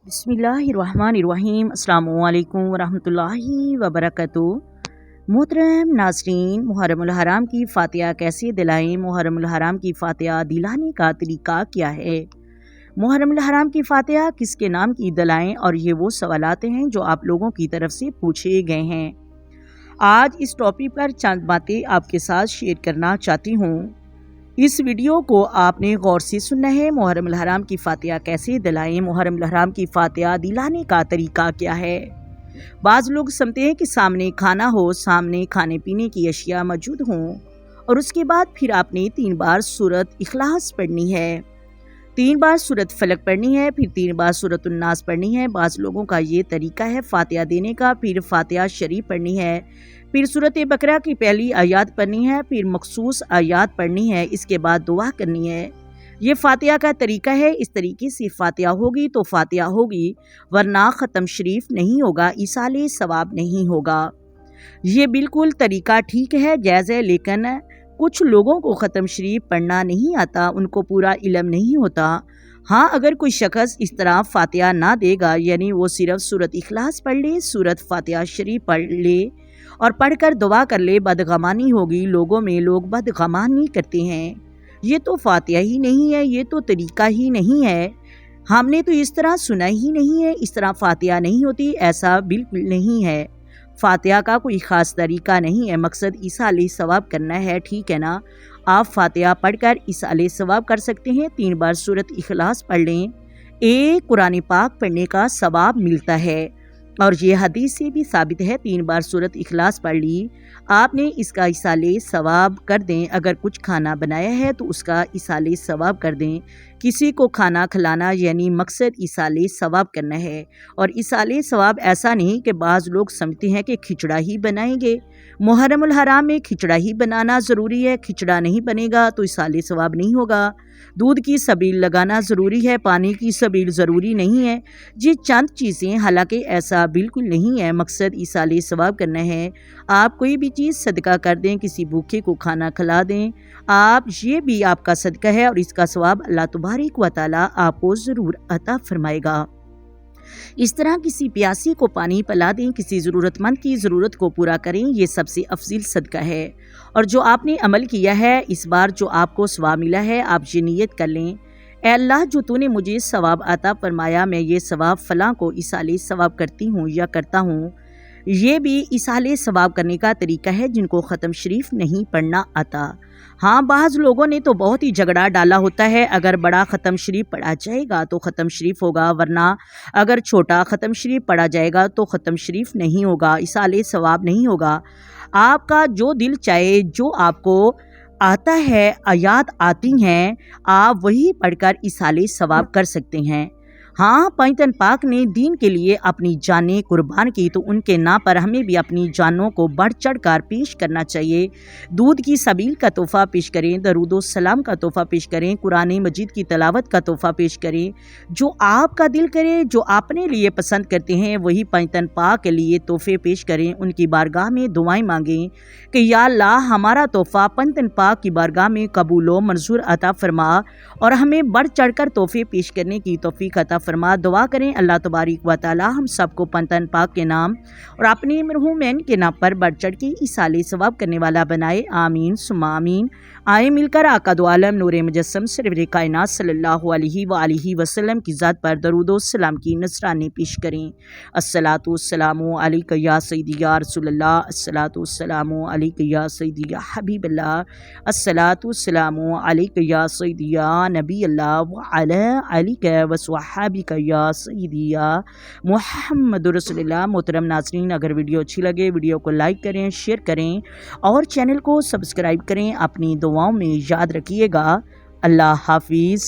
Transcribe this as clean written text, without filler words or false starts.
बिस्मिल्लाहिर्रहमानिर्रहीम। अस्सलामुअलैकुम वरहमतुल्लाहि वबरकातुहू। मोहतरम नाज़रीन, मुहर्रमुल हराम की फ़ातिहा कैसे दिलाएं? मुहर्रमुल हराम की फ़ातिहा दिलाने का तरीका क्या है? मुहर्रमुल हराम की फ़ातिहा किसके नाम की दिलाएं? और ये वो सवालात हैं जो आप लोगों की तरफ से पूछे गए हैं। आज इस टॉपिक पर चंद बातें आपके साथ शेयर करना चाहती हूँ। इस वीडियो को आपने गौर से सुनना है। मुहर्रमुल हराम की फ़ातिहा कैसे दिलाएं? मुहर्रमुल हराम की फ़ातिहा दिलाने का तरीका क्या है? बाज़ लोग समझते हैं कि सामने खाना हो, सामने खाने पीने की अशिया मौजूद हों और उसके बाद फिर आपने 3 बार सूरत इखलास पढ़नी है, 3 बार सूरत फलक पढ़नी है, फिर 3 बार सूरत उन्नास पढ़नी है। बाज़ लोगों का ये तरीका है फ़ातिहा देने का। फिर फ़ातिहा शरीफ पढ़नी है, फिर सूरत बकरा की पहली आयत पढ़नी है, फिर मखसूस आयत पढ़नी है, इसके बाद दुआ करनी है। ये फ़ातिहा का तरीका है। इस तरीके से फ़ातिहा होगी तो फ़ातिहा होगी, वरना ख़त्म शरीफ नहीं होगा, इसाले सवाब नहीं होगा। ये बिल्कुल तरीका ठीक है, जायज़ है, लेकिन कुछ लोगों को ख़त्म शरीफ पढ़ना नहीं आता, उनको पूरा इल्म नहीं होता। हाँ, अगर कोई शख्स इस तरह फ़ातिहा ना देगा, यानी वो सिर्फ़ सूरत इखलास पढ़ ले, सूरत फ़ातिहा शरीफ पढ़ ले और पढ़कर दुआ कर ले, बदगमानी होगी लोगों में, लोग बदगमानी करते हैं। ये तो फ़ातिहा ही नहीं है, ये तो तरीका ही नहीं है, हमने तो इस तरह सुना ही नहीं है, इस तरह फ़ातिहा नहीं होती, ऐसा बिल्कुल नहीं है। फ़ातिहा का कोई ख़ास तरीका नहीं है, मकसद इसाले सवाब करना है, ठीक है ना। आप फ़ातिहा पढ़कर इसाले सवाब कर सकते हैं। 3 बार सूरत इखलास पढ़ लें, एक कुरान पाक पढ़ने का सवाब मिलता है और ये हदीस से भी साबित है। 3 बार सूरत इखलास पढ़ ली, आपने इसका इसाले सवाब कर दें। अगर कुछ खाना बनाया है तो उसका इसाले सवाब कर दें। किसी को खाना खिलाना यानी मकसद इसाले सवाब करना है। और इसाले सवाब ऐसा नहीं कि बाज़ लोग समझते हैं कि खिचड़ा ही बनाएंगे। मुहर्रमुल हराम में खिचड़ा ही बनाना ज़रूरी है, खिचड़ा नहीं बनेगा तो इसाले सवाब नहीं होगा। दूध की सबील लगाना ज़रूरी है, पानी की सबील ज़रूरी नहीं है। ये चंद चीज़ें, हालांकि ऐसा बिल्कुल नहीं है, मकसद इसाले सवाब करना है। आप कोई भी चीज़ सदका कर दें, किसी भूखे को खाना खिला दें, आप ये भी आपका सदका है और इसका सवाब अल्लाह तबारक व तआला आपको ज़रूर अता फरमाएगा। इस तरह किसी प्यासी को पानी पिला दें, किसी ज़रूरतमंद की ज़रूरत को पूरा करें, ये सबसे अफजील सदका है। और जो आपने अमल किया है, इस बार जो आपको सवाब मिला है, आप ये नियत कर लें, ऐ अल्लाह, जो तूने मुझे सवाब अता फरमाया, मैं ये सवाब फ़लाँ को इसाले सवाब करती हूँ या करता हूँ। ये भी इसाले सवाब करने का तरीका है जिनको ख़त्म शरीफ नहीं पढ़ना आता। हाँ, बाज़ लोगों ने तो बहुत ही झगड़ा डाला होता है, अगर बड़ा ख़त्म शरीफ पढ़ा जाएगा तो ख़त्म शरीफ होगा, वरना अगर छोटा ख़त्म शरीफ पढ़ा जाएगा तो ख़त्म शरीफ नहीं होगा, इसाले सवाब नहीं होगा। आपका जो दिल चाहे, जो आपको आता है, आयात आती हैं, आप वही पढ़कर इसाले सवाब कर सकते हैं। हाँ, पैगंबर पाक ने दीन के लिए अपनी जानें कुर्बान की, तो उनके नाम पर हमें भी अपनी जानों को बढ़ चढ़ कर पेश करना चाहिए। दूध की सबील का तोहफ़ा पेश करें, दरूद सलाम का तोहफ़ा पेश करें, कुरान मजीद की तिलावत का तोहफ़ा पेश करें। जो आपका दिल करे, जो अपने लिए पसंद करते हैं, वही पैगंबर पाक के लिए तोहफ़े पेश करें, उनकी बारगाह में दुआएं मांगें कि या अल्लाह, हमारा तोहफ़ा पैगंबर पाक की बारगाह में कबूल व मंजूर अता फरमा और हमें बढ़ चढ़ कर तोहफ़े पेश करने की तौफीक अता फरमा। दुआ करें अल्लाह तबारक व तआला हम सबको पैगंबर पाक के नाम और अपने मरहूमैन के नाम पर बढ़ चढ़ के इसाले सवाब करने वाला बनाए। आमीन सुम्मा आमीन। आए मिलकर आका दो आलम नूर मुजस्सम सरवर कायनात सल्लल्लाहु अलैहि वसल्लम की ज़ात पर दरूद व सलाम की नज़रानी पेश करें। अस्सलातु वस्सलामु अलैका या सय्यदी या रसूलल्लाह, अस्सलातु वस्सलामु अलैका या सय्यदी या हबीबल्लाह, अस्सलातु वस्सलामु अलैका या सय्यदी या नबी अल्लाह व अला आलिका व स्वहाबिका या सय्यदी या मुहम्मदुर रसूलुल्लाह। मोहतरम नाज़रीन, अगर वीडियो अच्छी लगे, वीडियो को लाइक करें, शेयर करें और चैनल को सब्सक्राइब करें। अपनी दुआओं में याद रखिएगा। अल्लाह हाफिज़।